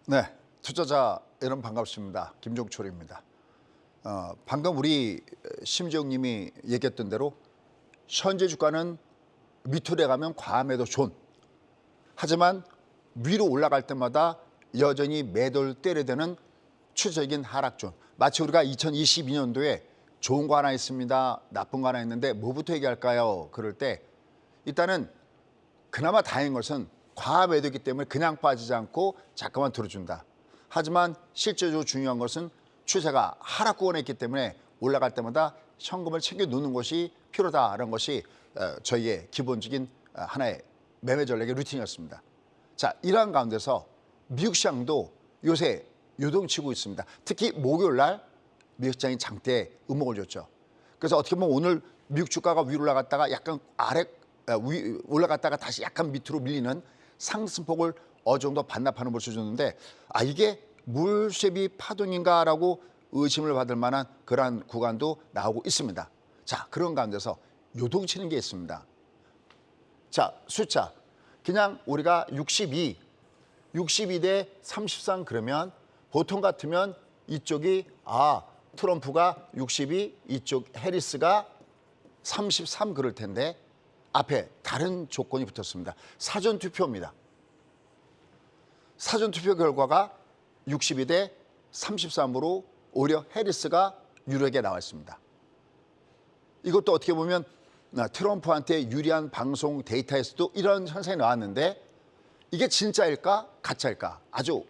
네, 투자자 여러분 반갑습니다. 김종철입니다. 방금 우리 심지영님이 얘기했던 대로 현재 주가는 밑으로 가면 과매도 존. 하지만 위로 올라갈 때마다 여전히 매도를 때려야 되는 추세적인 하락존. 마치 우리가 2022년도에 좋은 거 하나 있습니다. 나쁜 거 하나 있는데 뭐부터 얘기할까요? 그럴 때 일단은 그나마 다행인 것은 과매도이기 때문에 그냥 빠지지 않고 잠깐만 들어준다. 하지만 실제적으로 중요한 것은 추세가 하락구간에 있기 때문에 올라갈 때마다 현금을 챙겨 놓는 것이 필요하다는 것이 저희의 기본적인 하나의 매매 전략의 루틴이었습니다. 자, 이러한 가운데서 미국 시장도 요새 요동치고 있습니다. 특히 목요일 날 미국 시장이 장대에 음목을 줬죠. 그래서 어떻게 보면 오늘 미국 주가가 위로 올라갔다가 약간 올라갔다가 다시 약간 밑으로 밀리는 상승폭을 어느 정도 반납하는 것을 줬는데 이게 물쉐비 파동인가라고 의심을 받을 만한 그러한 구간도 나오고 있습니다. 자, 그런 가운데서 요동치는 게 있습니다. 자, 숫자 그냥 우리가 62 대 33 그러면 보통 같으면 이쪽이 트럼프가 62, 이쪽 해리스가 33 그럴 텐데 앞에 다른 조건이 붙었습니다. 사전투표입니다. 사전투표 결과가 62 대 33으로 오히려 해리스가 유력에 나와 있습니다. 이것도 어떻게 보면 트럼프한테 유리한 방송 데이터에서도 이런 현상이 나왔는데 이게 진짜일까 가짜일까 아주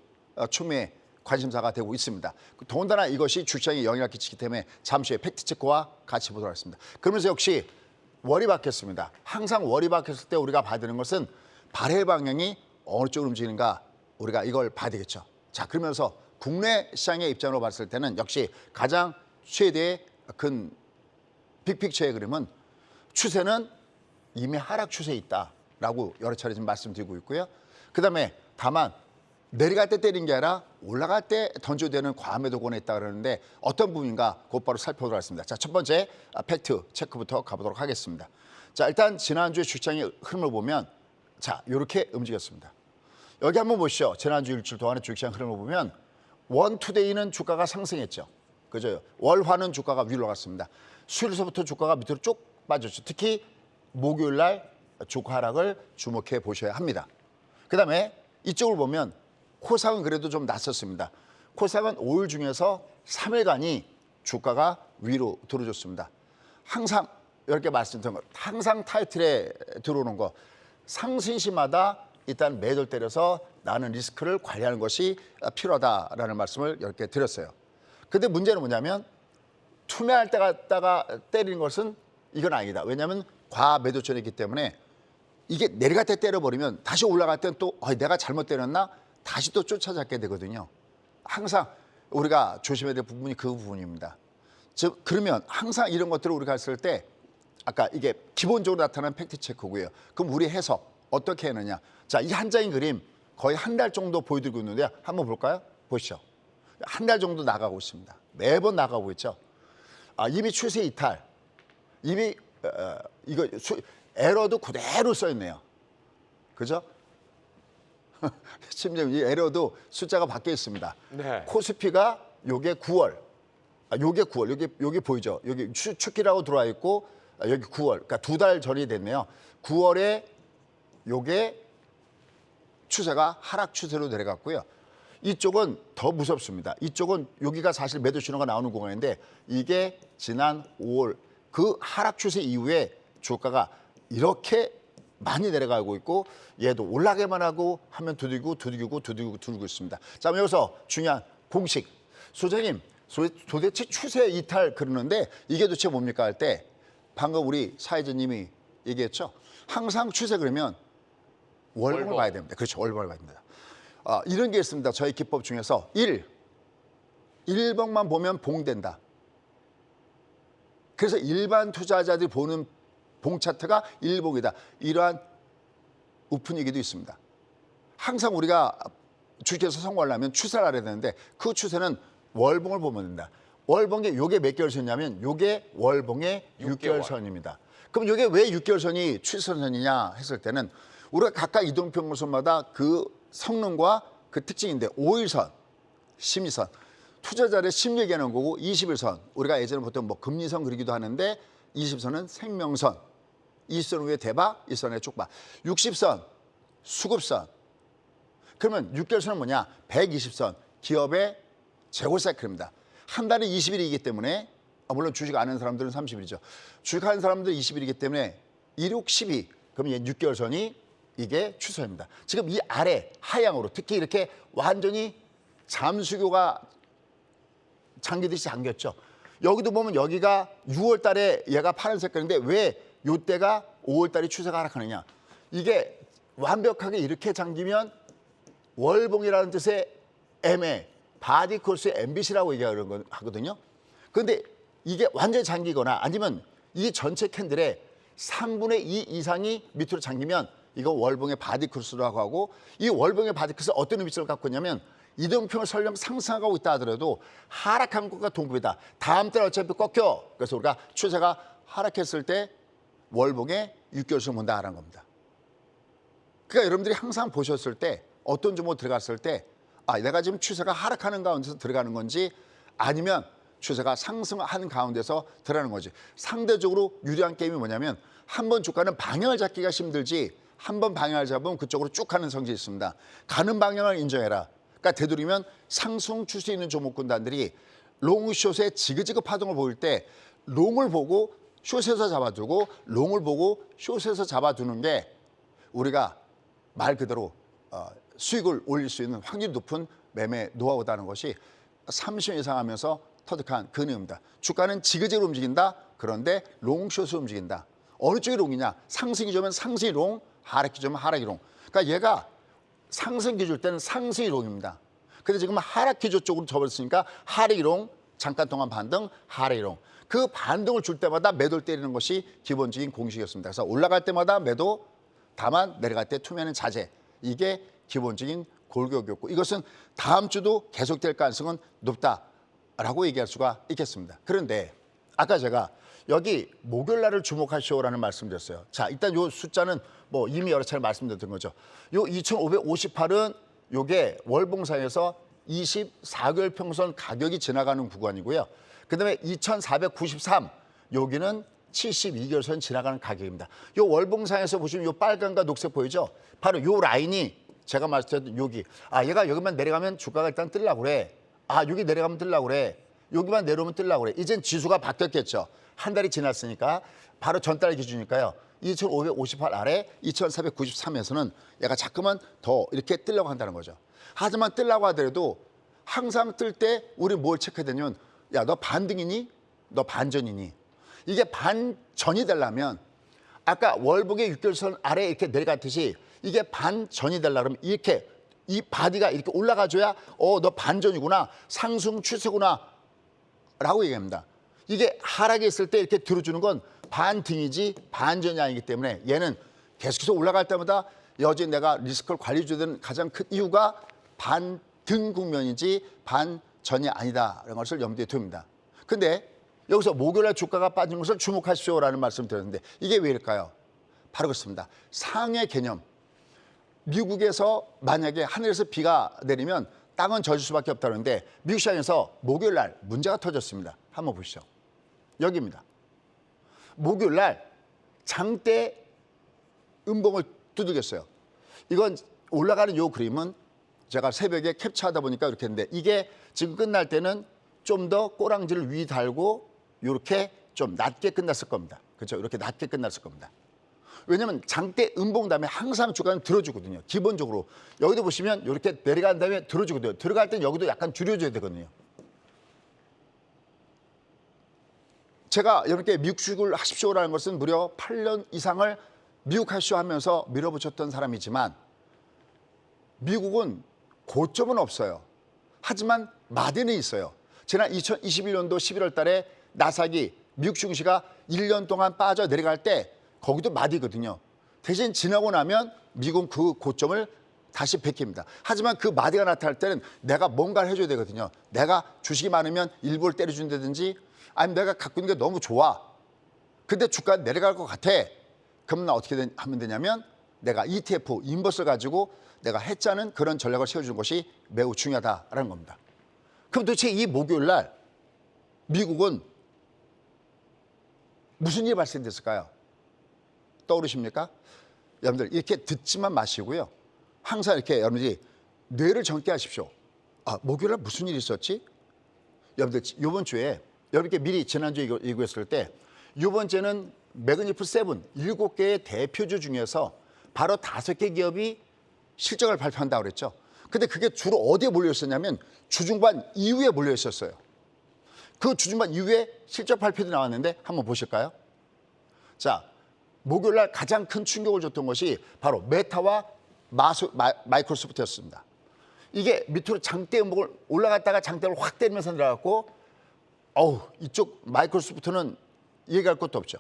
초미의 관심사가 되고 있습니다. 더군다나 이것이 주시장에 영향을 끼치기 때문에 잠시 후에 팩트체크와 같이 보도록 하겠습니다. 그러면서 역시 월이바뀌었습니다. 항상 월이바뀌었을 때 우리가 봐야 되는 것은 발해 방향이 어느 쪽으로 움직이는가 우리가 이걸 봐야 되겠죠. 자, 그러면서 국내 시장의 입장으로 봤을 때는 역시 가장 최대의 큰 빅픽처의 그림은 추세는 이미 하락 추세에 있다라고 여러 차례 지금 말씀드리고 있고요. 그다음에 다만 내려갈 때 때린 게 아니라 올라갈 때 던져야 되는 과매도권에 있다 그러는데 어떤 부분인가 곧바로 살펴보도록 하겠습니다. 자, 첫 번째 팩트 체크부터 가보도록 하겠습니다. 자, 일단 지난주에 주장의 흐름을 보면 자, 이렇게 움직였습니다. 여기 한번 보시죠. 지난주 일주일 동안의 주식시장 흐름을 보면 원투데이는 주가가 상승했죠. 그죠? 월화는 주가가 위로 올라갔습니다. 수요일서부터 주가가 밑으로 쭉 빠졌죠. 특히 목요일 날 주가 하락을 주목해 보셔야 합니다. 그다음에 이쪽을 보면 코상은 그래도 좀 났었습니다. 코상은 5일 중에서 3일간이 주가가 위로 들어줬습니다. 항상 이렇게 말씀드린 것, 항상 타이틀에 들어오는 거 상승시마다 일단 매도를 때려서 나는 리스크를 관리하는 것이 필요하다라는 말씀을 이렇게 드렸어요. 근데 문제는 뭐냐면 투매할 때 갔다가 때리는 것은 이건 아니다. 왜냐하면 과매도권이 있기 때문에 이게 내려갈 때 때려버리면 다시 올라갈 때는 또 내가 잘못 때렸나? 다시 또 쫓아잡게 되거든요. 항상 우리가 조심해야 될 부분이 그 부분입니다. 즉 그러면 항상 이런 것들을 우리가 했을 때 아까 이게 기본적으로 나타나는 팩트 체크고요. 그럼 우리 해석 어떻게 했느냐? 자, 이 한 장의 그림 거의 한 달 정도 보여드리고 있는데 한번 볼까요? 보시죠. 한 달 정도 나가고 있습니다. 매번 나가고 있죠. 이미 추세 이탈, 이미 이거 에러도 그대로 써 있네요. 그죠? 심지어 이 에러도 숫자가 바뀌어 있습니다. 네. 코스피가 요게 9월, 요게 9월, 여기 보이죠? 여기 축기라고 들어와 있고 여기 9월, 그러니까 두 달 전이 됐네요. 9월에 요게 추세가 하락 추세로 내려갔고요. 이쪽은 더 무섭습니다. 이쪽은 여기가 사실 매도 신호가 나오는 구간인데 이게 지난 5월 그 하락 추세 이후에 주가가 이렇게 많이 내려가고 있고 얘도 올라가기만 하고 하면 두들기고 있습니다. 자, 여기서 중요한 공식. 소장님, 도대체 추세 이탈 그러는데 이게 도대체 뭡니까 할 때 방금 우리 사회자님이 얘기했죠. 항상 추세 그러면 월봉을 봐야 됩니다. 그렇죠. 월봉을 봐야 됩니다. 이런 게 있습니다. 저희 기법 중에서 1번만 보면 봉된다. 그래서 일반 투자자들이 보는 봉 차트가 일봉이다. 이러한 오픈이기도 있습니다. 항상 우리가 주식에서 성공하려면 추세를 알아야 되는데 그 추세는 월봉을 보면 된다. 월봉이 요게 몇 개월 선이냐면 요게 월봉의 6개월 선입니다. 그럼 요게 왜 6개월 선이 추세선이냐 했을 때는 우리가 각각 이동평균선마다 그 성능과 그 특징인데 5일선, 심리선. 투자자를 심리 얘기하는 거고 21선. 우리가 예전에 보통 뭐 금리선 그리기도 하는데 20선은 생명선. 20선 위에 대박, 1선에 쪽박. 60선, 수급선. 그러면 6개월선은 뭐냐? 120선. 기업의 재고 사이클입니다. 한 달에 20일이기 때문에 물론 주식 아는 사람들은 30일이죠. 주식하는 사람들은 20일이기 때문에 1, 6, 12. 그럼 이제 6개월선이 이게 추세입니다. 지금 이 아래 하향으로 특히 이렇게 완전히 잠수교가 잠기듯이 잠겼죠. 여기도 보면 여기가 6월 달에 얘가 파란 색깔인데 왜 이때가 5월 달에 추세가 하락하느냐. 이게 완벽하게 이렇게 잠기면 월봉이라는 뜻의 MA, 바디 코스의 MBC라고 얘기하거든요. 그런데 이게 완전히 잠기거나 아니면 이 전체 캔들의 3분의 2 이상이 밑으로 잠기면 이건 월봉의 바디 크로스라고 하고 이 월봉의 바디 크로스 어떤 위치를 갖고 있냐면 이동평을 설령 상승하고 있다 하더라도 하락한 것과 동급이다. 다음 달 어차피 꺾여. 그래서 우리가 추세가 하락했을 때 월봉의 6개월선을 본다라는 겁니다. 그러니까 여러분들이 항상 보셨을 때 어떤 종목 들어갔을 때 내가 지금 추세가 하락하는 가운데서 들어가는 건지 아니면 추세가 상승하는 가운데서 들어가는 거지. 상대적으로 유리한 게임이 뭐냐면 한 번 주가는 방향을 잡기가 힘들지 한 번 방향을 잡으면 그쪽으로 쭉 가는 성질이 있습니다. 가는 방향을 인정해라. 그러니까 되도록이면 상승 추세 있는 종목군단들이 롱숏의 지그지그 파동을 보일 때 롱을 보고 숏에서 잡아두고 롱을 보고 숏에서 잡아두는 게 우리가 말 그대로 수익을 올릴 수 있는 확률이 높은 매매 노하우다는 것이 30년 이상 하면서 터득한 그 내용입니다. 주가는 지그재그로 움직인다. 그런데 롱숏으로 움직인다. 어느 쪽이 롱이냐. 상승이 좋으면 상승이 롱, 하락이 좋으면 하락이 롱. 그러니까 얘가 상승기 줄 때는 상승이 롱입니다. 근데 지금 하락기조 쪽으로 접었으니까 하락이 롱, 잠깐 동안 반등, 하락이 롱. 그 반등을 줄 때마다 매도를 때리는 것이 기본적인 공식이었습니다. 그래서 올라갈 때마다 매도, 다만 내려갈 때 투매는 자제. 이게 기본적인 골격이었고 이것은 다음 주도 계속될 가능성은 높다라고 얘기할 수가 있겠습니다. 그런데 아까 제가 여기 목요일 날을 주목하시오라는 말씀드렸어요. 자, 일단 요 숫자는 뭐 이미 여러 차례 말씀드렸던 거죠. 요 2558은 요게 월봉상에서 24개월 평선 가격이 지나가는 구간이고요. 그다음에 2493 여기는 72개월선 지나가는 가격입니다. 요 월봉상에서 보시면 요 빨간과 녹색 보이죠? 바로 요 라인이 제가 말씀드렸던 여기. 얘가 여기만 내려가면 주가가 일단 뜨려고 그래. 여기 내려가면 뜨려고 그래. 여기만 내려오면 뜨려고 그래. 이젠 지수가 바뀌었겠죠. 한 달이 지났으니까 바로 전달 기준이니까요. 2558 아래 2493에서는 얘가 자꾸만 더 이렇게 뜨려고 한다는 거죠. 하지만 뜨려고 하더라도 항상 뜰 때 우리 뭘 체크해야 되냐면 야, 너 반등이니? 너 반전이니? 이게 반전이 되려면 아까 월봉의 6개월선 아래 이렇게 내려갔듯이 이게 반전이 되려면 이렇게 이 바디가 이렇게 올라가줘야 너 반전이구나. 상승 추세구나. 라고 얘기합니다. 이게 하락이 있을 때 이렇게 들어주는 건 반등이지 반전이 아니기 때문에 얘는 계속해서 올라갈 때마다 여전히 내가 리스크를 관리해줘야 되는 가장 큰 이유가 반등 국면이지 반전이 아니다라는 것을 염두에 둡니다. 근데 여기서 목요일날 주가가 빠진 것을 주목하십시오라는 말씀을 드렸는데 이게 왜일까요? 바로 그렇습니다. 상해 개념. 미국에서 만약에 하늘에서 비가 내리면 땅은 젖을 수밖에 없다는데 미국 시장에서 목요일날 문제가 터졌습니다. 한번 보시죠. 여기입니다. 목요일날 장대 음봉을 두들겼어요. 이건 올라가는 요 그림은 제가 새벽에 캡처하다 보니까 이렇게 했는데 이게 지금 끝날 때는 좀 더 꼬랑지를 위 달고 이렇게 좀 낮게 끝났을 겁니다. 그렇죠? 이렇게 낮게 끝났을 겁니다. 왜냐하면 장대 음봉 다음에 항상 주가는 들어주거든요. 기본적으로. 여기도 보시면 이렇게 내려간 다음에 들어주거든요. 들어갈 땐 여기도 약간 줄여줘야 되거든요. 제가 여러분께 미국 주식을 하십시오라는 것은 무려 8년 이상을 미국 하시오 하면서 밀어붙였던 사람이지만 미국은 고점은 없어요. 하지만 마디는 있어요. 지난 2021년도 11월 달에 나스닥이 미국 증시가 1년 동안 빠져 내려갈 때 거기도 마디거든요. 대신 지나고 나면 미국은 그 고점을 다시 베낍니다. 하지만 그 마디가 나타날 때는 내가 뭔가를 해줘야 되거든요. 내가 주식이 많으면 일부를 때려준다든지 아니면 내가 갖고 있는 게 너무 좋아. 근데 주가가 내려갈 것 같아. 그럼 나 어떻게 하면 되냐면 내가 ETF, 인버스를 가지고 내가 해짜는 그런 전략을 세워주는 것이 매우 중요하다라는 겁니다. 그럼 도대체 이 목요일 날 미국은 무슨 일이 발생됐을까요? 떠오르십니까? 여러분들 이렇게 듣지만 마시고요. 항상 이렇게 여러분들이 뇌를 정게 하십시오. 아, 목요일 날 무슨 일이 있었지? 여러분들 이번 주에 여러분께 미리 지난주에 얘기했을 때 이번 주에는 매그니피센트 7개의 대표주 중에서 바로 5개 기업이 실적을 발표한다고 그랬죠. 근데 그게 주로 어디에 몰려 있었냐면 주중반 이후에 몰려 있었어요. 그 주중반 이후에 실적 발표도 나왔는데 한번 보실까요? 자, 목요일 날 가장 큰 충격을 줬던 것이 바로 메타와 마이크로소프트였습니다. 이게 밑으로 장대 음봉을 올라갔다가 장대를 확 때리면서 내려갔고, 이쪽 마이크로소프트는 얘기할 것도 없죠.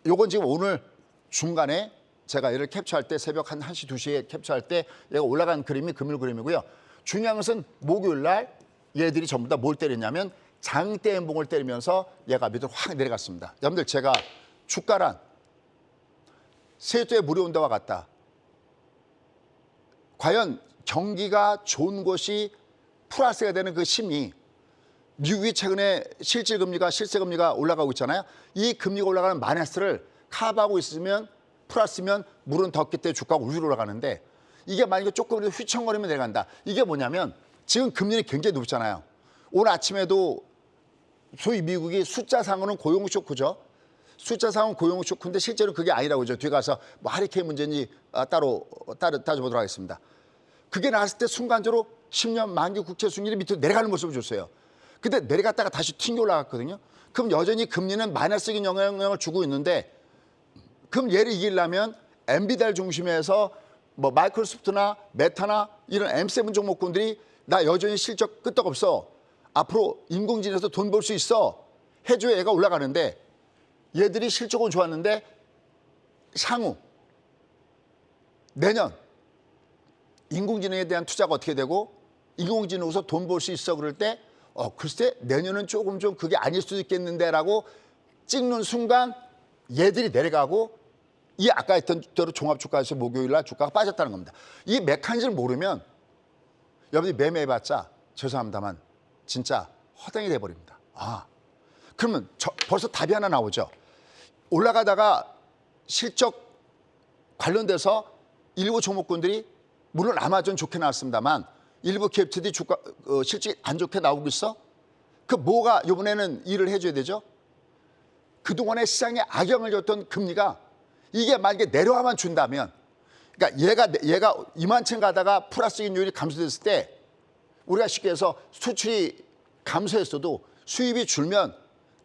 요건 지금 오늘 중간에 제가 얘를 캡처할 때 새벽 한 1시, 2시에 캡처할 때 얘가 올라간 그림이 금일 그림이고요. 중요한 것은 목요일 날 얘들이 전부 다 뭘 때렸냐면 장대 음봉을 때리면서 얘가 밑으로 확 내려갔습니다. 여러분들 제가 주가란 세조에 물이 온다와 같다. 과연 경기가 좋은 것이 플러스가 되는 그 힘이 미국이 최근에 실질금리가 올라가고 있잖아요. 이 금리가 올라가는 마이너스를 커버하고 있으면 플러스면 물은 덥기 때문에 주가가 위로 올라가는데 이게 만약에 조금 휘청거리면 내려간다. 이게 뭐냐면 지금 금리는 굉장히 높잖아요. 오늘 아침에도 소위 미국이 숫자상으로는 고용 쇼크죠. 숫자상은 고용 쇼크인데 실제로 그게 아니라고 그러죠. 뒤에 가서 뭐 하리케인 문제인지 따로 따져보도록 하겠습니다. 그게 나왔을 때 순간적으로 10년 만기 국채 수익률이 밑으로 내려가는 모습을 줬어요. 근데 내려갔다가 다시 튕겨 올라갔거든요. 그럼 여전히 금리는 마이너스적인 영향을 주고 있는데 그럼 얘를 이기려면 엔비디아를 중심해서 뭐 마이크로소프트나 메타나 이런 M7 종목군들이 나 여전히 실적 끄떡없어. 앞으로 인공지능에서 돈 벌 수 있어. 해줘야 얘가 올라가는데 얘들이 실적은 좋았는데 향후 내년 인공지능에 대한 투자가 어떻게 되고 인공지능으로서 돈 벌 수 있어 그럴 때 글쎄 내년은 조금 좀 그게 아닐 수도 있겠는데 라고 찍는 순간 얘들이 내려가고 이 아까 했던 대로 종합주가에서 목요일 날 주가가 빠졌다는 겁니다. 이 메커니즘을 모르면 여러분이 매매해봤자 죄송합니다만 진짜 허당이 돼버립니다. 그러면 벌써 답이 하나 나오죠. 올라가다가 실적 관련돼서 일부 종목군들이 물론 아마존 좋게 나왔습니다만 일부 기업들이 주가 실적이 안 좋게 나오고 있어? 그 뭐가 이번에는 일을 해줘야 되죠? 그동안에 시장에 악영을 줬던 금리가 이게 만약에 내려와만 준다면 그러니까 얘가 이만큼 가다가 플러스 인율이 감소됐을 때 우리가 쉽게 해서 수출이 감소했어도 수입이 줄면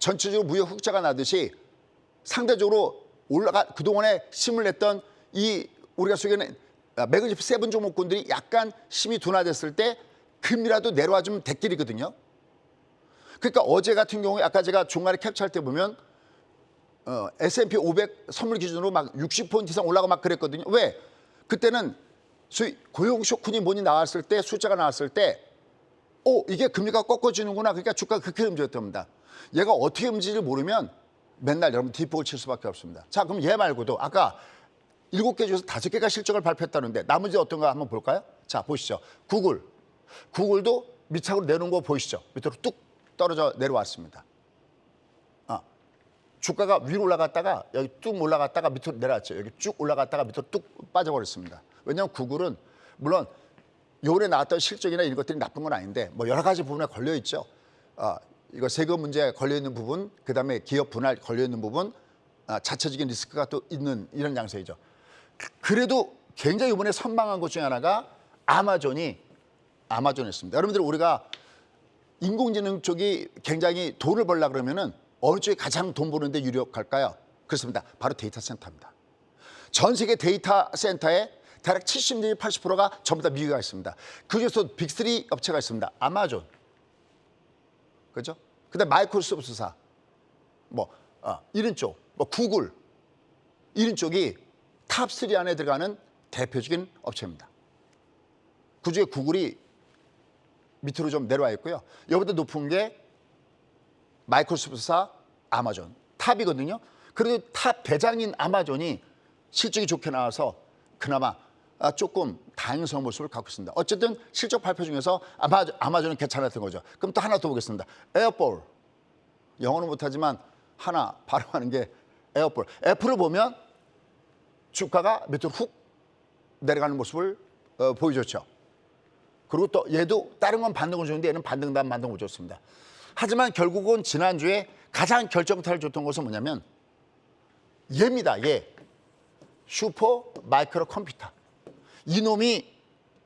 전체적으로 무역 흑자가 나듯이 상대적으로 그동안에 힘을 냈던 이 우리가 소개하는 매그니피센트 7 종목군들이 약간 힘이 둔화됐을 때 금리라도 내려와주면 대길이거든요. 그러니까 어제 같은 경우에 아까 제가 중간에 캡처할 때 보면 S&P 500 선물 기준으로 막 60포인트 이상 올라가 막 그랬거든요. 왜? 그때는 고용 쇼크니 뭐니 나왔을 때 숫자가 나왔을 때 이게 금리가 꺾어지는구나. 그러니까 주가가 그렇게 움직였던 겁니다. 얘가 어떻게 움직일지 모르면 맨날 여러분 뒷북을 칠 수밖에 없습니다. 자, 그럼 얘 말고도 아까 7개 중에서 5개가 실적을 발표했다는데 나머지 어떤가 한번 볼까요? 자, 보시죠. 구글도 밑창으로 내려온 거 보이시죠? 밑으로 뚝 떨어져 내려왔습니다. 주가가 위로 올라갔다가 여기 뚝 올라갔다가 밑으로 내려왔죠. 여기 쭉 올라갔다가 밑으로 뚝 빠져버렸습니다. 왜냐하면 구글은 물론 요번에 나왔던 실적이나 이런 것들이 나쁜 건 아닌데 뭐 여러 가지 부분에 걸려 있죠. 이거 세금 문제에 걸려 있는 부분, 그다음에 기업 분할 걸려 있는 부분, 자체적인 리스크가 또 있는 이런 양상이죠. 그래도 굉장히 이번에 선방한 것 중에 하나가 아마존이었습니다. 여러분들 우리가 인공지능 쪽이 굉장히 돈을 벌려 그러면은 어느 쪽이 가장 돈 버는데 유력할까요? 그렇습니다. 바로 데이터 센터입니다. 전 세계 데이터 센터에 대략 70 내지 80%가 전부 다 미국에 있습니다. 그중에서 빅3 업체가 있습니다. 아마존, 그죠? 그다음 마이크로소프트사, 이런 쪽, 구글 이런 쪽이 탑3 안에 들어가는 대표적인 업체입니다. 그중에 구글이 밑으로 좀 내려와 있고요. 여기보다 높은 게 마이크로소프트사, 아마존 탑이거든요. 그래도 탑 대장인 아마존이 실적이 좋게 나와서 그나마 조금 다양성 모습을 갖고 있습니다. 어쨌든 실적 발표 중에서 아마존은 괜찮았던 거죠. 그럼 또 하나 더 보겠습니다. 에어볼. 영어는 못하지만 하나 발음하는 게 에어볼. 애플을 보면 주가가 밑으로 훅 내려가는 모습을 보여줬죠. 그리고 또 얘도 다른 건 반등을 주는데 얘는 반등도 안 반등을 줬습니다. 하지만 결국은 지난주에 가장 결정타를 줬던 것은 뭐냐면 얘입니다. 얘. 슈퍼 마이크로 컴퓨터. 이놈이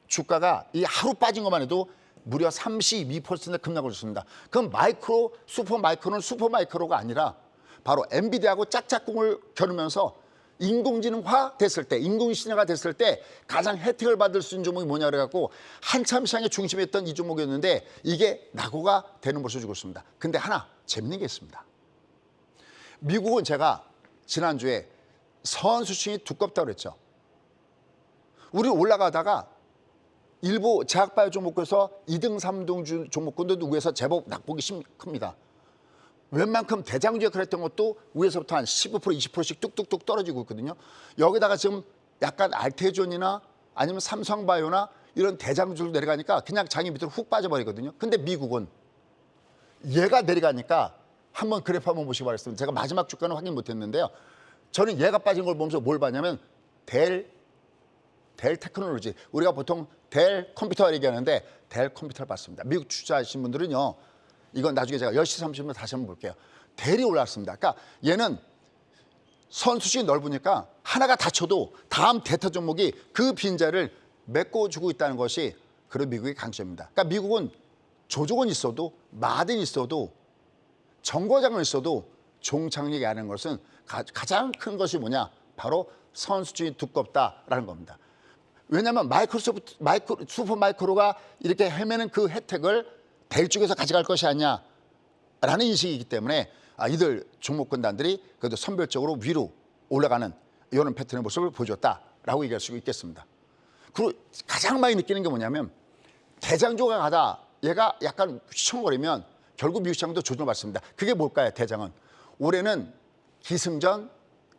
주가가 이 하루 빠진 것만 해도 무려 32% 급락을 줬습니다. 그럼 마이크로, 슈퍼 마이크로는 슈퍼 마이크로가 아니라 바로 엔비디아하고 짝짝꿍을 겨누면서 인공지능화 됐을 때, 인공신화가 됐을 때 가장 혜택을 받을 수 있는 종목이 뭐냐 그래갖고 한참 시장의 중심에 있던 이 종목이었는데 이게 낙오가 되는 모습을 주고 있습니다. 근데 하나 재밌는 게 있습니다. 미국은 제가 지난주에 선수층이 두껍다고 그랬죠. 우리 올라가다가 일부 제약바이오 종목에서 2등, 3등 종목군도 위에서 제법 낙폭이 큽니다. 웬만큼 대장주 역할을 했던 것도 위에서부터 한 15%, 20%씩 뚝뚝뚝 떨어지고 있거든요. 여기다가 지금 약간 알테존이나 아니면 삼성바이오나 이런 대장주로 내려가니까 그냥 장이 밑으로 훅 빠져버리거든요. 근데 미국은 얘가 내려가니까 한번 그래프 한번 보시기 바라겠습니다. 제가 마지막 주가는 확인 못했는데요. 저는 얘가 빠진 걸 보면서 뭘 봤냐면 델 테크놀로지. 우리가 보통 델 컴퓨터 얘기하는데 델 컴퓨터를 봤습니다. 미국 투자하신 분들은요. 이건 나중에 제가 10시 30분 다시 한번 볼게요. 델이 올랐습니다. 그러니까 얘는 선수층이 넓으니까 하나가 다쳐도 다음 대타 종목이 그 빈자를 메꿔주고 있다는 것이 그런 미국의 강점입니다. 그러니까 미국은 조종은 있어도 마딘이 있어도 정거장은 있어도 종착역이 아닌 것은 가장 큰 것이 뭐냐? 바로 선수층이 두껍다라는 겁니다. 왜냐하면 슈퍼 마이크로가 이렇게 헤매는 그 혜택을 델 쪽에서 가져갈 것이 아니냐라는 인식이기 때문에 이들 종목군단들이 그래도 선별적으로 위로 올라가는 이런 패턴의 모습을 보여줬다라고 얘기할 수 있겠습니다. 그리고 가장 많이 느끼는 게 뭐냐면 대장주가 가다 얘가 약간 휘청거리면 결국 미국 시장도 조정을 받습니다. 그게 뭘까요? 대장은 올해는 기승전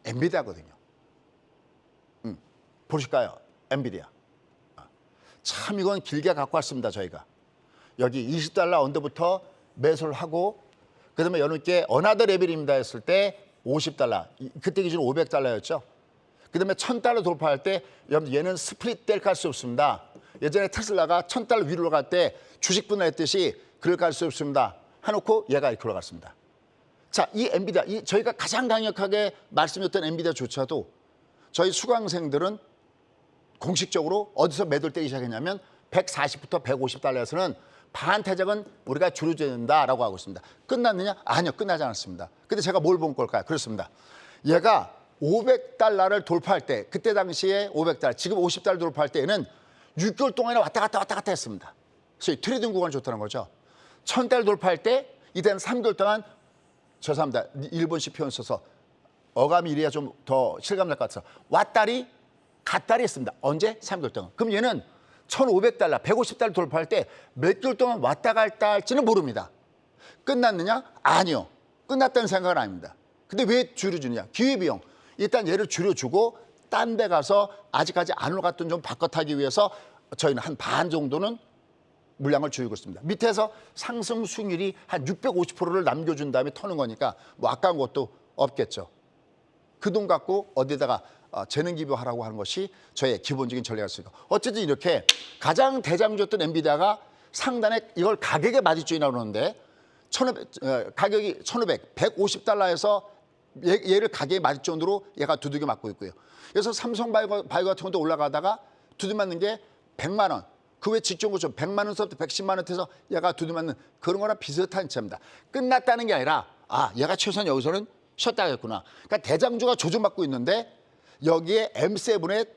엔비디아거든요. 보실까요? 엔비디아. 참 이건 길게 갖고 왔습니다. 저희가. 여기 $20 언더부터 매수를 하고 그다음에 여러분께 어나더 레벨입니다 했을 때 $50. 그때 기준 $500였죠. 그다음에 $1000 돌파할 때 여러분 얘는 스플릿 될 수 없습니다. 예전에 테슬라가 $1000 위로 갈 때 주식 분할했듯이 그럴 수 없습니다. 해놓고 얘가 이렇게 올라갔습니다. 자, 이 엔비디아, 저희가 가장 강력하게 말씀드렸던 엔비디아조차도 저희 수강생들은 공식적으로 어디서 매도를 떼기 시작했냐면 140부터 $150에서는 반타작은 우리가 줄여줘야 된다라고 하고 있습니다. 끝났느냐? 아니요, 끝나지 않았습니다. 근데 제가 뭘 본 걸까요? 그렇습니다. 얘가 $500를 돌파할 때, 그때 당시에 $500, 지금 $50 돌파할 때 얘는 6개월 동안에 왔다 갔다 했습니다. 그래서 트레이딩 구간이 좋다는 거죠. $1000 돌파할 때 이때는 3개월 동안 죄송합니다. 일본식 표현 써서 어감이 이래야 좀 더 실감 날 것 같아서 왔다리 갔다리 했습니다. 언제? 3개월 동안. 그럼 얘는 $1,500, $150 돌파할 때 몇 개월 동안 왔다 갔다 할지는 모릅니다. 끝났느냐? 아니요. 끝났다는 생각은 아닙니다. 근데 왜 줄여주느냐? 기회비용. 일단 얘를 줄여주고 딴 데 가서 아직까지 안 올라갔던 좀 바꿔타기 위해서 저희는 한 반 정도는 물량을 줄이고 있습니다. 밑에서 상승 수익률이 한 650%를 남겨준 다음에 터는 거니까 뭐 아까운 것도 없겠죠. 그 돈 갖고 어디다가 재능 기부하라고 하는 것이 저의 기본적인 전략이었으니까. 어쨌든 이렇게 가장 대장주였던 엔비디아가 상단에 이걸 가격에 맞이주의라고 그러는데 가격이 1,500, $150에서 얘를 가격에 맞이존으로 얘가 두들겨 맞고 있고요. 그래서 삼성바이오 같은 것도 올라가다가 두들겨 맞는 게 100만 원. 그 외 직전 고점 100만 원서부터 110만 원에서 얘가 두들겨 맞는 그런 거랑 비슷한 차입니다. 끝났다는 게 아니라 얘가 최소한 여기서는 쉬었다 하겠구나. 그러니까 대장주가 조정받고 있는데 여기에 M7의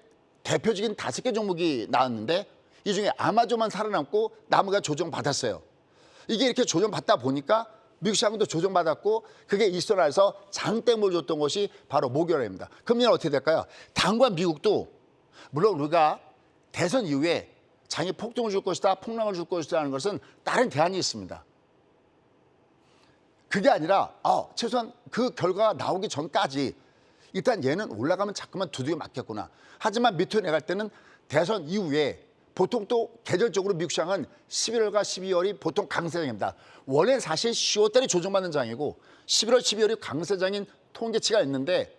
대표적인 5개 종목이 나왔는데 이 중에 아마존만 살아남고 나머지가 조정받았어요. 이게 이렇게 조정받다 보니까 미국 시장도 조정받았고 그게 일선화해서 장대물 줬던 것이 바로 목요일입니다. 그럼 이는 어떻게 될까요? 당관 미국도 물론 우리가 대선 이후에 장이 폭등을 줄 것이다, 폭락을 줄 것이다 하는 것은 다른 대안이 있습니다. 그게 아니라 최소한 그 결과가 나오기 전까지 일단 얘는 올라가면 자꾸만 두들겨 맞겠구나. 하지만 밑으로 내려갈 때는 대선 이후에 보통 또 계절적으로 미국 시장은 11월과 12월이 보통 강세장입니다. 원래 사실 10월 달에 조정받는 장이고 11월, 12월이 강세장인 통계치가 있는데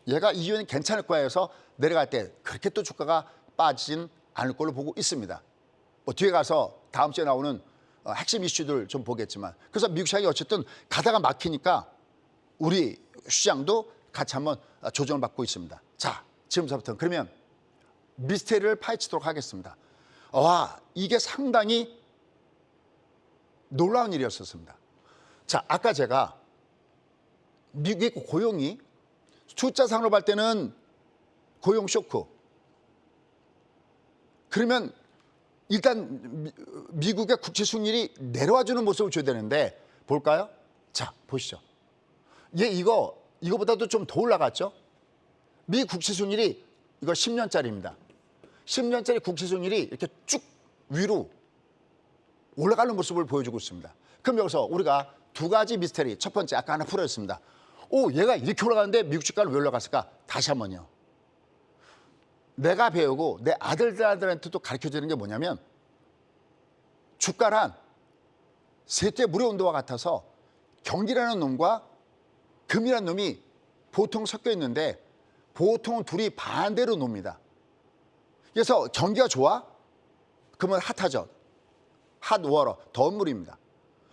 얘가 이후에는 괜찮을 거야 해서 내려갈 때 그렇게 또 주가가 빠지진 않을 걸로 보고 있습니다. 뭐 뒤에 가서 다음 주에 나오는 핵심 이슈들 좀 보겠지만 그래서 미국 시장이 어쨌든 가다가 막히니까 우리 시장도 같이 한번 조정을 받고 있습니다. 자, 지금부터는 그러면 미스테리를 파헤치도록 하겠습니다. 와, 이게 상당히 놀라운 일이었습니다. 자, 아까 제가 미국의 고용이 숫자상으로 볼 때는 고용 쇼크. 그러면 일단 미국의 국채 수익률이 내려와주는 모습을 줘야 되는데 볼까요? 자, 보시죠. 이거보다도 좀 더 올라갔죠? 미 국채 수익률이 이거 10년짜리입니다. 10년짜리 국채 수익률이 이렇게 쭉 위로 올라가는 모습을 보여주고 있습니다. 그럼 여기서 우리가 두 가지 미스터리. 첫 번째 아까 하나 풀어줬습니다. 오, 얘가 이렇게 올라가는데 미국 주가는 왜 올라갔을까? 다시 한번요. 내가 배우고 내 아들들한테도 가르쳐주는 게 뭐냐면 주가란 셋째 물의 온도와 같아서 경기라는 놈과 금이라는 놈이 보통 섞여 있는데 보통 둘이 반대로 놉니다. 그래서 경기가 좋아? 그러면 핫하죠. 핫워러, 더운 물입니다.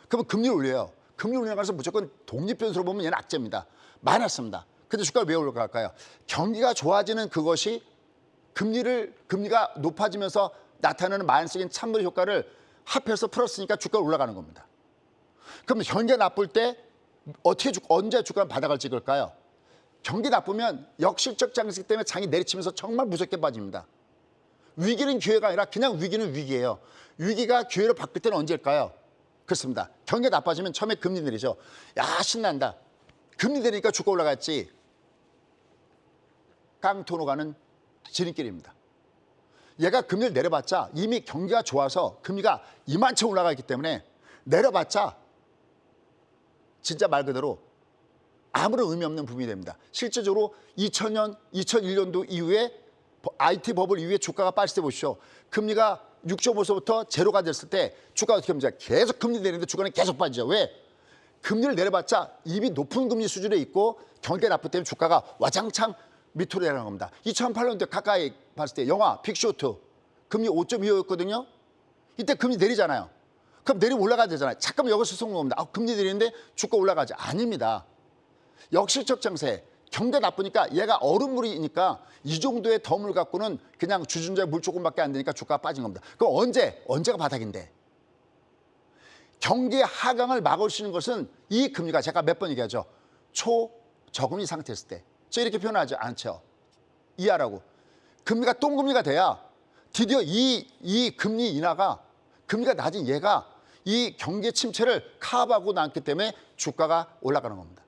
그러면 금리를 올려요. 금리 올려가서 무조건 독립변수로 보면 얘는 악재입니다. 마이너스입니다. 근데 주가가 왜 올라갈까요? 경기가 좋아지는 그것이 금리가 높아지면서 나타나는 마이너스적인 찬물 효과를 합해서 풀었으니까 주가가 올라가는 겁니다. 그럼 경기가 나쁠 때 언제 주가는 바닥을 찍을까요? 경기 나쁘면 역실적 장세기 때문에 장이 내리치면서 정말 무섭게 빠집니다. 위기는 기회가 아니라 그냥 위기는 위기예요. 위기가 기회로 바뀔 때는 언제일까요? 그렇습니다. 경기가 나빠지면 처음에 금리 내리죠. 야, 신난다. 금리 내리니까 주가 올라갔지. 깡통으로 가는 지름길입니다. 얘가 금리를 내려봤자 이미 경기가 좋아서 금리가 이만큼 올라가 있기 때문에 내려봤자 진짜 말 그대로 아무런 의미 없는 부분이 됩니다. 실제적으로 2000년, 2001년도 이후에 IT 버블 이후에 주가가 빠질 때 보십시오. 금리가 6.5서부터 제로가 됐을 때 주가가 어떻게 합니까? 계속 금리 내리는데 주가는 계속 빠지죠. 왜? 금리를 내려봤자 이미 높은 금리 수준에 있고 경기가 나쁠 때면 주가가 와장창 밑으로 내려가는 겁니다. 2008년도에 가까이 봤을 때 영화 빅쇼트 금리 5.25였거든요. 이때 금리 내리잖아요. 그럼 내리면 올라가야 되잖아요. 잠깐만 여기서 속는 겁니다. 아, 금리 내리는데 주가 올라가지. 아닙니다. 역실적 장세. 경기가 나쁘니까 얘가 얼음물이니까 이 정도의 덤을 갖고는 그냥 주전자에 물 조금밖에 안 되니까 주가가 빠진 겁니다. 그럼 언제가 바닥인데? 경기 하강을 막을 수 있는 것은 이 금리가 제가 몇 번 얘기하죠. 초저금리 상태였을 때. 저 이렇게 표현하지 않죠. 이하라고. 금리가 똥금리가 돼야 드디어 이 금리 인하가 금리가 낮은 얘가 이 경기 침체를 커버하고 나왔기 때문에 주가가 올라가는 겁니다.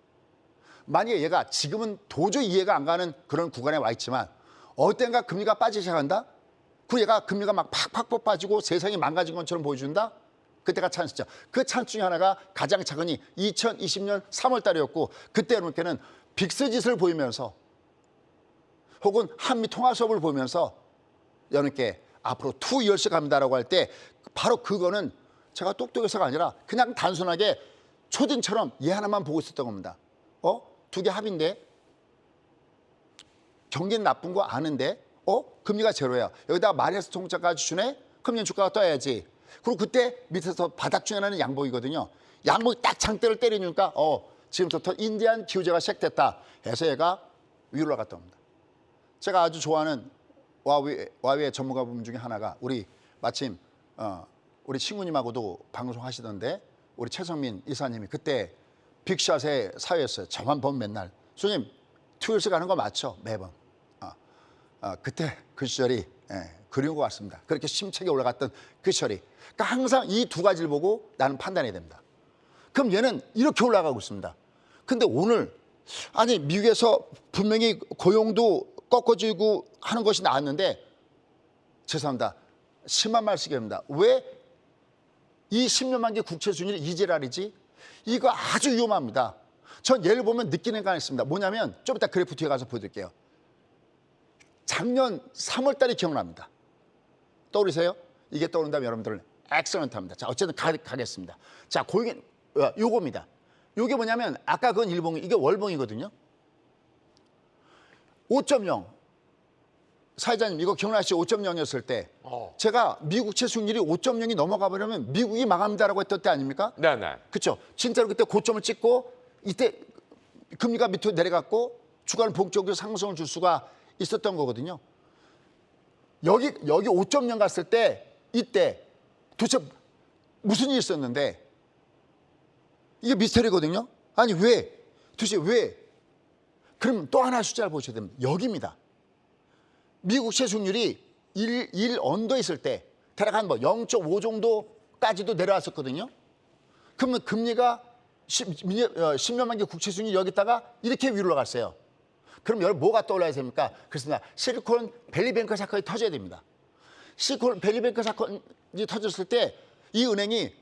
만약에 얘가 지금은 도저히 이해가 안 가는 그런 구간에 와 있지만 어땠가 금리가 빠지기 시작한다? 그리고 얘가 금리가 막 팍팍 빠지고 세상이 망가진 것처럼 보여준다? 그때가 찬스죠. 그 찬스 중에 하나가 가장 작은이 2020년 3월 달이었고 그때 여러분께는 빅스짓을 보이면서 혹은 한미 통화 수업을 보면서 여러분께 앞으로 2years 갑니다라고 할 때 바로 그거는 제가 똑똑해서가 아니라 그냥 단순하게 초딩처럼 얘 하나만 보고 있었던 겁니다. 두 개 합인데 경기는 나쁜 거 아는데 금리가 제로야. 여기다가 마이너스 통장까지 주네? 그럼 주가가 떠야지. 그리고 그때 밑에서 바닥 중에는 양복이거든요. 양복이 딱 장대를 때리니까 지금부터 인디안 기후제가 시작됐다 해서 얘가 위로 올라갔던 겁니다. 제가 아주 좋아하는 와웨 전문가분 중에 하나가 우리 마침 우리 친구님하고도 방송하시던데 우리 최성민 이사님이 그때 빅샷의 사회였어요. 저만 보면 맨날 손님 투일스 가는 거 맞죠? 매번. 그때 그 시절이 그리운 것 같습니다. 그렇게 심차게 올라갔던 그 시절이. 그러니까 항상 이 두 가지를 보고 나는 판단해야 됩니다. 그럼 얘는 이렇게 올라가고 있습니다. 근데 오늘 아니 미국에서 분명히 고용도 꺾어지고 하는 것이 나왔는데 죄송합니다. 심한 말 쓰게 됩니다. 왜 이 10년 만기 국채 수익률이 이지랄이지? 이거 아주 위험합니다. 전 예를 보면 느끼는 게 하나 있습니다. 뭐냐면 좀 이따 그래프 뒤에 가서 보여드릴게요. 작년 3월 달이 기억납니다. 떠오르세요? 이게 떠오른다면 여러분들은 엑셀런트합니다. 자, 어쨌든 가겠습니다. 자, 고용이 요겁니다. 요게 뭐냐면 아까 그건 일봉, 이게 월봉이거든요. 5.0. 사회자님 이거 기억나시죠? 5.0이었을 때 제가 미국채 수익률이 5.0이 넘어가 버리면 미국이 망합니다라고 했던 때 아닙니까? 네네. 그렇죠. 진짜로 그때 고점을 찍고 이때 금리가 밑으로 내려갔고 주가는 본격적으로 상승을 줄 수가 있었던 거거든요. 여기 5.0 갔을 때 이때 도대체 무슨 일이 있었는데 이게 미스터리거든요. 아니 왜? 도대체 왜? 그럼 또 하나 숫자를 보셔야 됩니다. 여기입니다. 미국 세수율이 1 언더 있을 때 대략 한 0.5 정도까지도 내려왔었거든요. 그러면 금리가 10년 만기 국채 수익률이 여기다가 이렇게 위로 올라갔어요. 그럼 여러분 뭐가 떠올라야 됩니까? 그렇습니다. 실리콘 밸리뱅크 사건이 터져야 됩니다. 실리콘 밸리뱅크 사건이 터졌을 때 이 은행이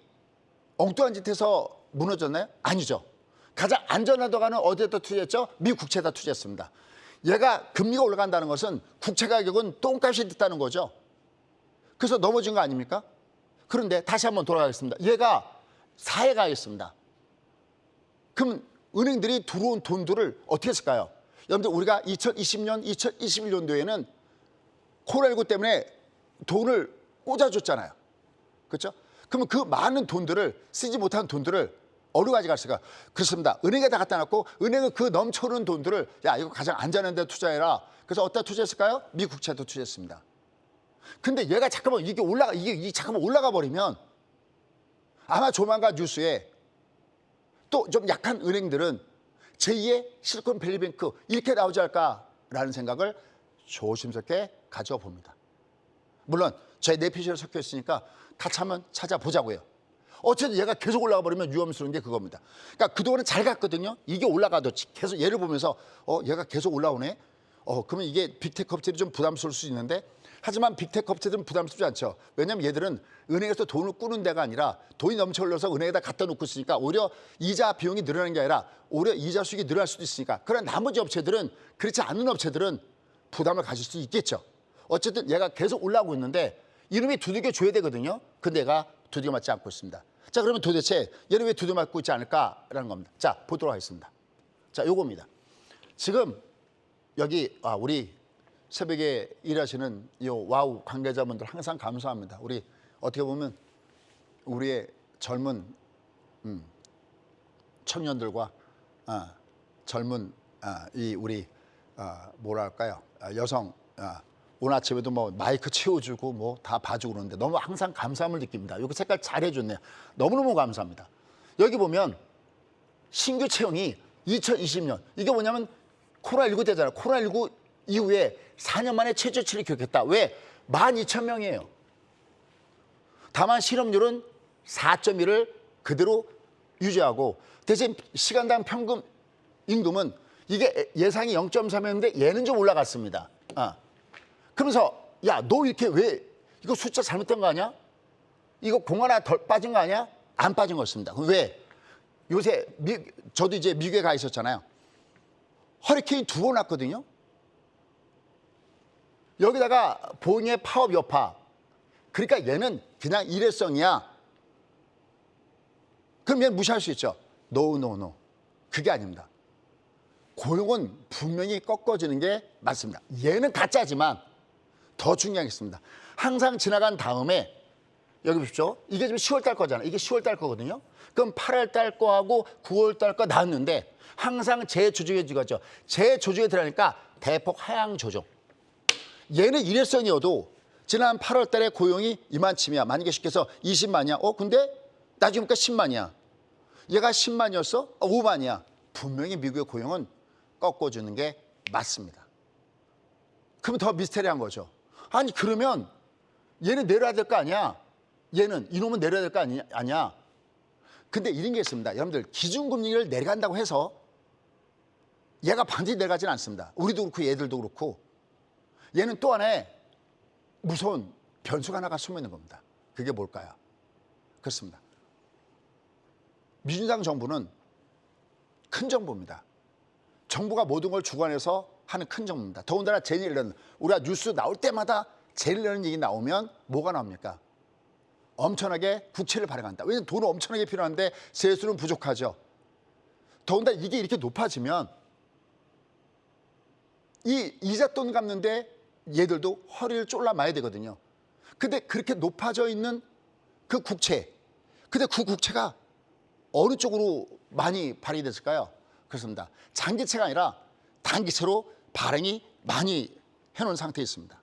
엉뚱한 짓 해서 무너졌나요? 아니죠. 가장 안전하다고 하는 어디에다 투자했죠? 미국 국채에다 투자했습니다. 얘가 금리가 올라간다는 것은 국채 가격은 똥값이 됐다는 거죠. 그래서 넘어진 거 아닙니까? 그런데 다시 한번 돌아가겠습니다. 얘가 사해가 있습니다. 그럼 은행들이 들어온 돈들을 어떻게 했을까요? 여러분들 우리가 2020년, 2021년도에는 코로나19 때문에 돈을 꽂아줬잖아요. 그렇죠? 그러면 그 많은 돈들을 쓰지 못한 돈들을 어디로 가져갔을까? 그렇습니다. 은행에 다 갖다 놨고 은행은 그 넘쳐오는 돈들을 야 이거 가장 안전한 데 투자해라. 그래서 어디다 투자했을까요? 미 국채도 투자했습니다. 근데 얘가 잠깐만 이게 잠깐만 올라가 버리면 아마 조만간 뉴스에 또 좀 약한 은행들은 제2의 실리콘밸리뱅크 이렇게 나오지 않을까라는 생각을 조심스럽게 가져봅니다. 물론 저희 내피셜에 섞여 있으니까 같이 한번 찾아보자고요. 어쨌든 얘가 계속 올라가 버리면 위험스러운 게 그겁니다. 그러니까 그동안은 잘 갔거든요. 이게 올라가도 계속 얘를 보면서 얘가 계속 올라오네. 그러면 이게 빅테크 업체들이 좀 부담스러울 수 있는데 하지만 빅테크 업체들은 부담스럽지 않죠. 왜냐하면 얘들은 은행에서 돈을 꾸는 데가 아니라 돈이 넘쳐 흘러서 은행에다 갖다 놓고 있으니까 오히려 이자 비용이 늘어나는 게 아니라 오히려 이자 수익이 늘어날 수도 있으니까. 그러나 나머지 업체들은 그렇지 않은 업체들은 부담을 가질 수 있겠죠. 어쨌든 얘가 계속 올라오고 있는데 이놈이 두들겨 줘야 되거든요. 근데 얘가 두들겨 맞지 않고 있습니다. 자, 그러면 도대체 얘는 왜 두들겨 맞고 있지 않을까라는 겁니다. 자, 보도록 하겠습니다. 자, 요겁니다. 지금 여기 우리 새벽에 일하시는 이 와우 관계자분들 항상 감사합니다. 우리 어떻게 보면 우리의 젊은 청년들과 젊은 이 우리 뭐랄까요 여성 오늘 아침에도 뭐 마이크 채워주고 뭐 다 봐주고 그러는데 너무 항상 감사함을 느낍니다. 여기 색깔 잘 해줬네요. 너무너무 감사합니다. 여기 보면 신규 채용이 2020년 이게 뭐냐면 코로나19 때잖아요. 코로나19 이후에 4년 만에 최저치를 기록했다. 왜? 12,000명이에요. 다만 실업률은 4.1을 그대로 유지하고 대신 시간당 평균 임금은 이게 예상이 0.3였는데 얘는 좀 올라갔습니다. 그러면서 야, 너 이렇게 왜 이거 숫자 잘못된 거 아니야? 이거 공 하나 덜 빠진 거 아니야? 안 빠진 거였습니다. 왜? 요새 저도 이제 미국에 가 있었잖아요. 허리케인 2번 왔거든요. 여기다가 보잉의 파업 여파. 그러니까 얘는 그냥 일회성이야. 그럼 얘는 무시할 수 있죠. No. 그게 아닙니다. 고용은 분명히 꺾어지는 게 맞습니다. 얘는 가짜지만 더 중요한 게 있습니다. 항상 지나간 다음에 여기 보십시오. 이게 지금 10월 달 거잖아요. 이게 10월 달 거거든요. 그럼 8월 달 거하고 9월 달 거 나왔는데 항상 재조정에 들어가죠. 재조정에 들어가니까 대폭 하향 조정. 얘는 일회성이어도 지난 8월 달에 고용이 이만치면 만약에 시켜서 20만이야. 근데 나중에 보니까 10만이야. 얘가 10만이었어? 5만이야. 분명히 미국의 고용은 꺾어주는 게 맞습니다. 그러면 더 미스테리한 거죠. 아니 그러면 얘는 내려야 될 거 아니야? 얘는 이놈은 내려야 될 거 아니야? 근데 이런 게 있습니다. 여러분들 기준금리를 내려간다고 해서 얘가 반드시 내려가지는 않습니다. 우리도 그렇고 얘들도 그렇고 얘는 또 하나의 무서운 변수가 하나가 숨어 있는 겁니다. 그게 뭘까요? 그렇습니다. 민주당 정부는 큰 정부입니다. 정부가 모든 걸 주관해서 하는 큰 정부입니다. 더군다나 제일은 우리가 뉴스 나올 때마다 재료라는 얘기 나오면 뭐가 나옵니까? 엄청나게 국채를 발행한다. 왜냐하면 돈은 엄청나게 필요한데 세수는 부족하죠. 더군다나 이게 이렇게 높아지면 이 이자 돈 갚는데 얘들도 허리를 쫄라 마야 되거든요. 근데 그렇게 높아져 있는 그 국채, 근데 그 국채가 어느 쪽으로 많이 발행됐을까요? 그렇습니다. 장기채가 아니라 단기채로 발행이 많이 해놓은 상태에 있습니다.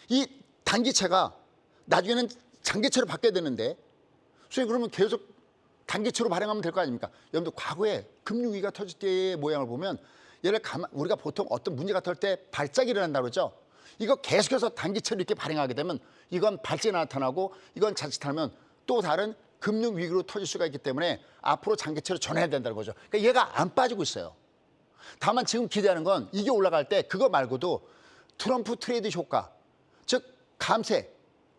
이 단기채가 나중에는 장기채로 바뀌어야 되는데, 선생님 그러면 계속 단기채로 발행하면 될 거 아닙니까? 여러분들 과거에 금융위기가 터질 때의 모양을 보면 우리가 보통 어떤 문제가 터질 때 발작이 일어난다고 그러죠. 이거 계속해서 단기채로 이렇게 발행하게 되면 이건 발작이 나타나고 이건 자칫하면 또 다른 금융위기로 터질 수가 있기 때문에 앞으로 장기채로 전해야 된다는 거죠. 그러니까 얘가 안 빠지고 있어요. 다만 지금 기대하는 건 이게 올라갈 때 그거 말고도 트럼프 트레이드 효과, 즉 감세,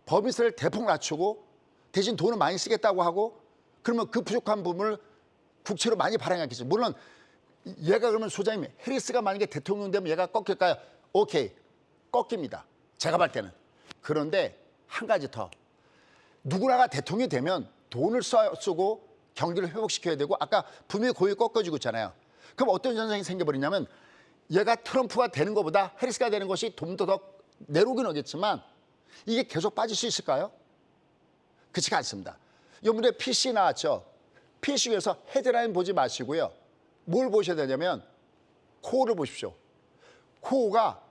법인세를 대폭 낮추고 대신 돈을 많이 쓰겠다고 하고 그러면 그 부족한 부분을 국채로 많이 발행하겠죠. 물론 얘가 그러면 소장님 해리스가 만약에 대통령 되면 얘가 꺾일까요? 오케이, 꺾입니다. 제가 볼 때는. 그런데 한 가지 더. 누구나가 대통령이 되면 돈을 쓰고 경기를 회복시켜야 되고 아까 분명히 고용이 꺾어지고 있잖아요. 그럼 어떤 현상이 생겨버리냐면 얘가 트럼프가 되는 것보다 해리스가 되는 것이 좀 더 내로긴 오겠지만 이게 계속 빠질 수 있을까요? 그렇지가 않습니다. 여러분들 PC 나왔죠? PC 위에서 헤드라인 보지 마시고요. 뭘 보셔야 되냐면 코어를 보십시오. 코어가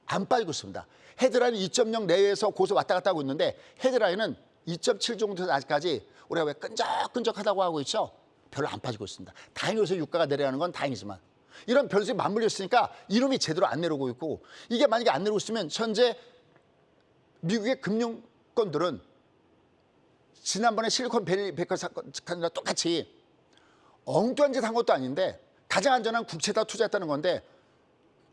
안 빠지고 있습니다. 헤드라인 2.0 내외에서 고서 왔다 갔다 하고 있는데 헤드라인은 2.7 정도에서 아직까지 우리가 왜 끈적끈적하다고 하고 있죠? 별로 안 빠지고 있습니다. 다행히 요새 유가가 내려가는 건 다행이지만 이런 변수에 맞물려 있으니까 이놈이 제대로 안 내려오고 있고 이게 만약에 안 내려오고 있으면 현재 미국의 금융권들은 지난번에 실리콘밸리 베이커 사건과 똑같이 엉뚱한 짓 한 것도 아닌데 가장 안전한 국채에다 투자했다는 건데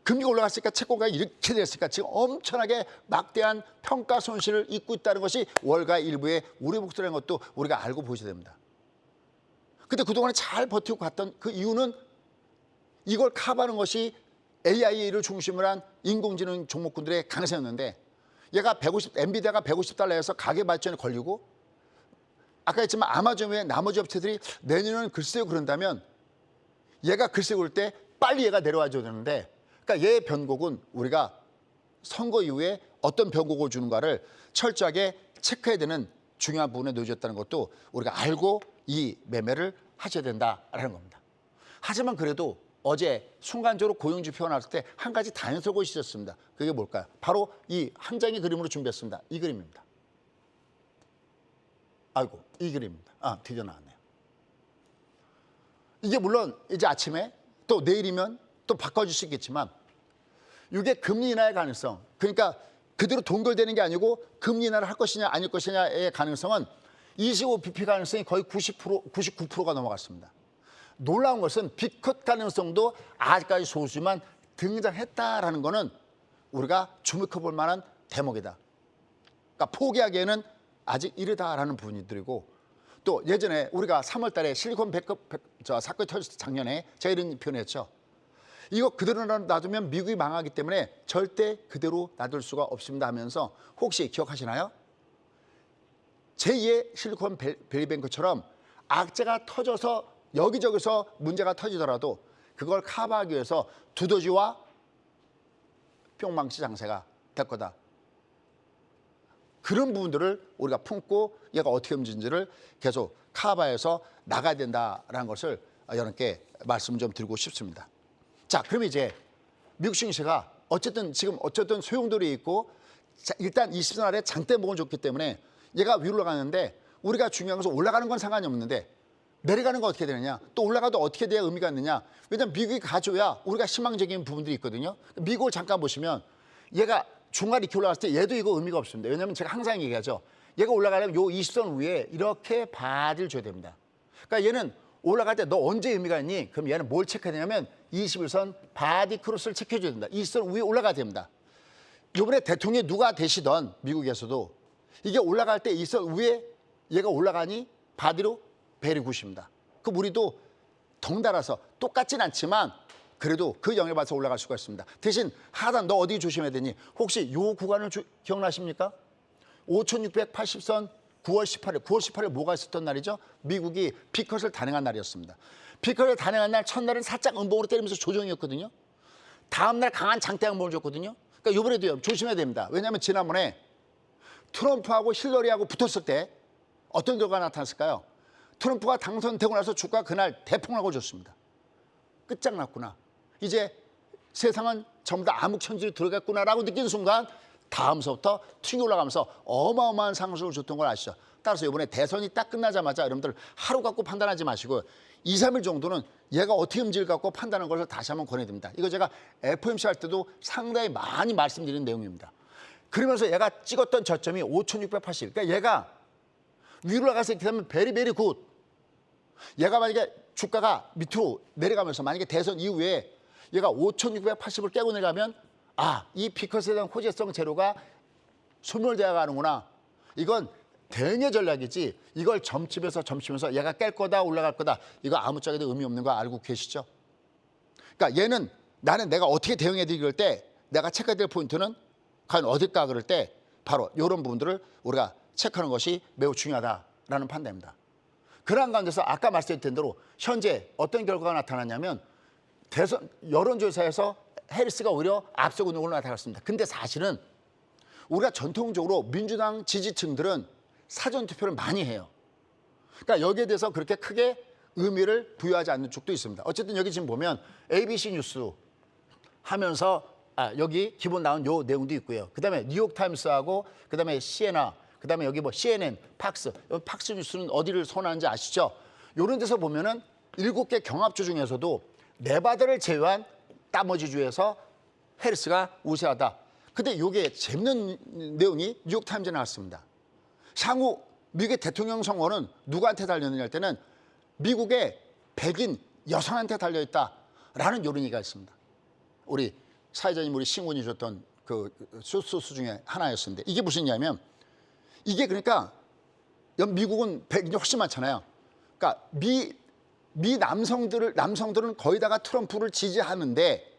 금리가 올라갔으니까 채권가가 이렇게 됐으니까 지금 엄청나게 막대한 평가 손실을 입고 있다는 것이 월가 일부의 우리 목소리라는 것도 우리가 알고 보셔야 됩니다. 근데 그동안에 잘 버티고 갔던 그 이유는 이걸 커버하는 것이 AI를 중심으로 한 인공지능 종목군들의 강세였는데 얘가 엔비디아가 $150에서 가계 발전에 걸리고 아까 했지만 아마존 외에 나머지 업체들이 내년은 글쎄요 그런다면 얘가 글쎄요 그럴 때 빨리 얘가 내려와 줘야 되는데 그러니까 얘의 변곡은 우리가 선거 이후에 어떤 변곡을 주는가를 철저하게 체크해야 되는 중요한 부분에 놓여졌다는 것도 우리가 알고 이 매매를 하셔야 된다라는 겁니다. 하지만 그래도 어제 순간적으로 고용지표가 나왔을 때 한 가지 단서가 것이 있었습니다. 그게 뭘까요? 바로 이 한 장의 그림으로 준비했습니다. 이 그림입니다. 아이고, 이 그림입니다. 드디어 나왔네요. 이게 물론 이제 아침에 또 내일이면 또 바꿔줄 수 있겠지만 이게 금리 인하의 가능성, 그러니까 그대로 동결되는 게 아니고 금리 인하를 할 것이냐 아닐 것이냐의 가능성은 25bp 가능성이 거의 90%, 99%가 넘어갔습니다. 놀라운 것은 빅컷 가능성도 아직까지 소수지만 등장했다라는 것은 우리가 주목해볼 만한 대목이다. 그러니까 포기하기에는 아직 이르다라는 부분이들이고 또 예전에 우리가 3월 달에 실리콘 사건이 터졌을 때 작년에 제가 이런 표현했죠. 이거 그대로 놔두면 미국이 망하기 때문에 절대 그대로 놔둘 수가 없습니다 하면서 혹시 기억하시나요? 제2의 실리콘밸리뱅크처럼 악재가 터져서 여기저기서 문제가 터지더라도 그걸 커버하기 위해서 두더지와 뿅망치 장세가 될 거다. 그런 부분들을 우리가 품고 얘가 어떻게 움직이는지를 계속 커버해서 나가야 된다라는 것을 여러분께 말씀 좀 드리고 싶습니다. 자, 그럼 이제 미국 증시가 어쨌든 소용돌이 있고 일단 20선 아래 장대목을 줬기 때문에 얘가 위로 올라가는데 우리가 중요한 것은 올라가는 건 상관이 없는데 내려가는 건 어떻게 되느냐, 또 올라가도 어떻게 돼야 의미가 있느냐. 왜냐하면 미국이 가져야 우리가 희망적인 부분들이 있거든요. 미국을 잠깐 보시면 얘가 중간 이렇게 올라갔을 때 얘도 이거 의미가 없습니다. 왜냐하면 제가 항상 얘기하죠. 얘가 올라가려면 요 20선 위에 이렇게 바디를 줘야 됩니다. 그러니까 얘는 올라갈 때 너 언제 의미가 있니? 그럼 얘는 뭘 체크해야 되냐면 21선 바디 크로스를 체크해 줘야 된다. 20선 위에 올라가야 됩니다. 이번에 대통령이 누가 되시던 미국에서도 이게 올라갈 때 20선 위에 얘가 올라가니 바디로 베리 굿입니다. 그럼 우리도 덩달아서 똑같진 않지만 그래도 그 영향을 받아서 올라갈 수가 있습니다. 대신 하단 너 어디 조심해야 되니? 혹시 요 구간을 기억나십니까? 5680선 9월 18일 뭐가 있었던 날이죠? 미국이 피컷을 단행한 날이었습니다. 피컷을 단행한 날 첫날은 살짝 음봉으로 때리면서 조정이었거든요. 다음 날 강한 장대 양봉을 줬거든요. 그러니까 이번에도요, 조심해야 됩니다. 왜냐하면 지난번에 트럼프하고 힐러리하고 붙었을 때 어떤 결과가 나타났을까요? 트럼프가 당선되고 나서 주가가 그날 대폭락을 줬습니다. 끝장났구나. 이제 세상은 전부 다 암흑천지로 들어갔구나라고 느낀 순간 다음서부터 튀겨 올라가면서 어마어마한 상승을 줬던 걸 아시죠? 따라서 이번에 대선이 딱 끝나자마자 여러분들 하루 갖고 판단하지 마시고 2, 3일 정도는 얘가 어떻게 움직일 갖고 판단하는 것을 다시 한번 권해드립니다. 이거 제가 FOMC 할 때도 상당히 많이 말씀드리는 내용입니다. 그러면서 얘가 찍었던 저점이 5,680. 그러니까 얘가 위로 올라가서 이렇게 되면 베리베리 굿. 얘가 만약에 주가가 밑으로 내려가면서 만약에 대선 이후에 얘가 5,680을 깨고 내려가면 이 피컷에 대한 호재성 재료가 소멸되어 가는구나. 이건 대응의 전략이지 이걸 점치면서 얘가 깰 거다 올라갈 거다. 이거 아무짝에도 의미 없는 거 알고 계시죠? 그러니까 얘는 내가 어떻게 대응해야 되지 그럴 때 내가 체크해야 될 포인트는 과연 어딜까 그럴 때 바로 이런 부분들을 우리가 체크하는 것이 매우 중요하다라는 판단입니다. 그러한 가운데서 아까 말씀드린 대로 현재 어떤 결과가 나타났냐면 대선 여론조사에서 해리스가 오히려 앞서고 있는 걸로 나타났습니다. 근데 사실은 우리가 전통적으로 민주당 지지층들은 사전투표를 많이 해요. 그러니까 여기에 대해서 그렇게 크게 의미를 부여하지 않는 쪽도 있습니다. 어쨌든 여기 지금 보면 ABC 뉴스 하면서 여기 기본 나온 요 내용도 있고요. 그다음에 뉴욕타임스하고 그다음에 CNN, 그다음에 여기 뭐 CNN, 팍스. 여기 팍스 뉴스는 어디를 선호하는지 아시죠? 이런 데서 보면은 7개 경합주 중에서도 네바다를 제외한 나머지 주에서 해리스가 우세하다. 근데 이게 재밌는 내용이 뉴욕타임즈에 나왔습니다. 향후 미국의 대통령 선거는 누구한테 달려있느냐 할 때는 미국의 백인 여성한테 달려있다라는 이런 얘기가 있습니다. 우리 사회자님 우리 신군이 줬던 그 소스 중에 하나였는데 이게 무슨 얘기냐면 이게 그러니까 미국은 백인이 훨씬 많잖아요. 그러니까 미 남성들은 거의 다가 트럼프를 지지하는데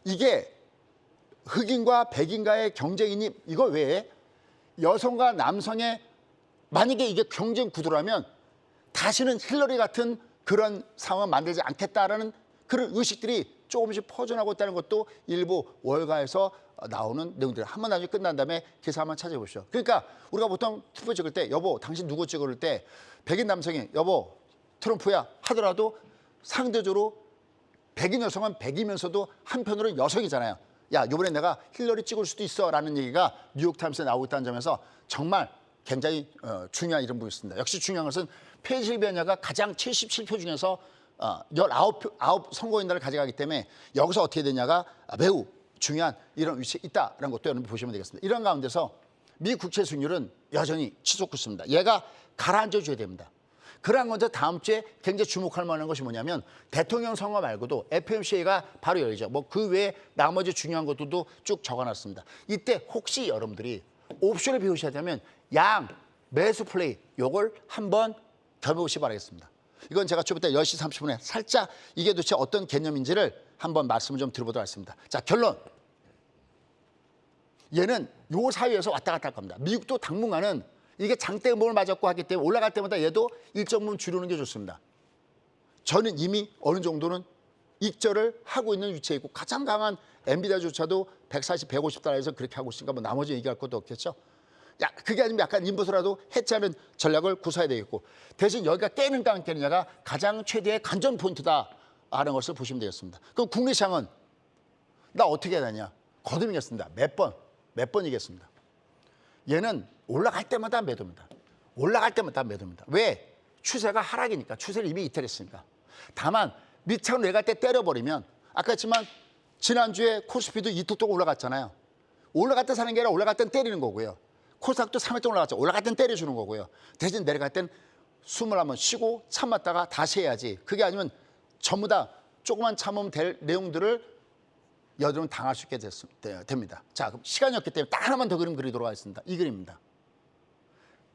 이게 흑인과 백인과의 경쟁이니 이거 외에 여성과 남성의 만약에 이게 경쟁 구도라면 다시는 힐러리 같은 그런 상황을 만들지 않겠다라는 그런 의식들이 조금씩 퍼져나고 있다는 것도 일부 월가에서 나오는 내용들. 한번 나중에 끝난 다음에 기사 한번 찾아보시죠. 그러니까 우리가 보통 투표 찍을 때 여보 당신 누구 찍을 때 백인 남성이 여보 트럼프야 하더라도 상대적으로 백인 여성은 백이면서도 한편으로는 여성이잖아요. 야 이번에 내가 힐러리 찍을 수도 있어 라는 얘기가 뉴욕타임스에 나오고 있다는 점에서 정말 굉장히 중요한 이런 부분이 있습니다. 역시 중요한 것은 펜실베니아가 가장 77표 중에서 19 선거인단을 가져가기 때문에 여기서 어떻게 되냐가 매우 중요한 이런 위치에 있다는 것도 여러분 보시면 되겠습니다. 이런 가운데서 미 국채 수익률은 여전히 치솟고 있습니다. 얘가 가라앉아 줘야 됩니다. 그러한 건데 다음 주에 굉장히 주목할 만한 것이 뭐냐면 대통령 선거 말고도 FOMC가 바로 열리죠. 뭐 그 외에 나머지 중요한 것들도 쭉 적어놨습니다. 이때 혹시 여러분들이 옵션을 배우셔야 되면 양 매수 플레이 요걸 한번 겨뤄보시기 바라겠습니다. 이건 제가 좀 이따 10시 30분에 살짝 이게 도대체 어떤 개념인지를 한번 말씀을 좀 드려보도록 하겠습니다. 자, 결론. 얘는 요 사이에서 왔다 갔다 할 겁니다. 미국도 당분간은 이게 장대 음봉을 맞았고 하기 때문에 올라갈 때마다 얘도 일정 부분 줄이는 게 좋습니다. 저는 이미 어느 정도는 익절을 하고 있는 위치에 있고 가장 강한 엔비디아조차도 140, 150달러에서 그렇게 하고 있으니까 뭐 나머지 얘기할 것도 없겠죠. 그게 아니면 약간 인버스라도 해체하는 전략을 구사해야 되겠고 대신 여기가 깨는가 안 깨느냐가 가장 최대의 관전 포인트다라는 것을 보시면 되겠습니다. 그럼 국내 시장은 나 어떻게 해야 되냐? 거듭이겠습니다. 몇 번 이겠습니다. 얘는 올라갈 때마다 매도입니다. 올라갈 때마다 매도입니다. 왜? 추세가 하락이니까. 추세를 이미 이탈했으니까. 다만 밑창을 내갈 때 때려버리면 아까 했지만 지난주에 코스피도 이틀 동안 올라갔잖아요. 올라갈 때 사는 게 아니라 올라갈 땐 때리는 거고요. 코스닥도 3일 동안 올라갔죠. 올라갈 땐 때려주는 거고요. 대신 내려갈 땐 숨을 한번 쉬고 참았다가 다시 해야지. 그게 아니면 전부 다 조금만 참으면 될 내용들을 여러분 당할 수 있게 됩니다. 자, 그럼 시간이 없기 때문에 딱 하나만 더 그림 그리도록 하겠습니다. 이 그림입니다.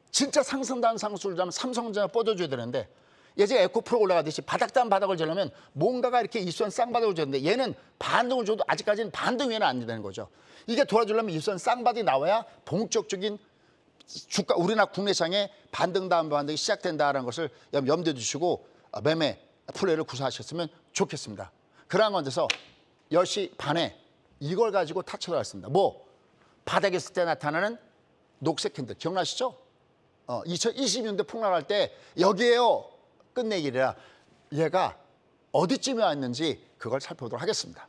진짜 상승단 상수를 잡으면 삼성전자 뻗어줘야 되는데 예전에 에코프로 올라가듯이 바닥단 바닥을 지려면 뭔가가 이렇게 일선 쌍바닥을 줬는데 얘는 반등을 줘도 아직까지는 반등 위에는 안 되는 거죠. 이게 돌아주려면 일선 쌍바닥이 나와야 본격적인 주가 우리나라 국내 시장에 반등 다음 반등이 시작된다는 것을 염두에 두시고 매매 플레이를 구사하셨으면 좋겠습니다. 그러한 건데서 10시 반에 이걸 가지고 타쳐를 했습니다. 뭐 바닥에 있을 때 나타나는 녹색 캔들 기억나시죠? 2020년대 폭락할 때 여기에요. 끝내기라 얘가 어디쯤에 왔는지 그걸 살펴보도록 하겠습니다.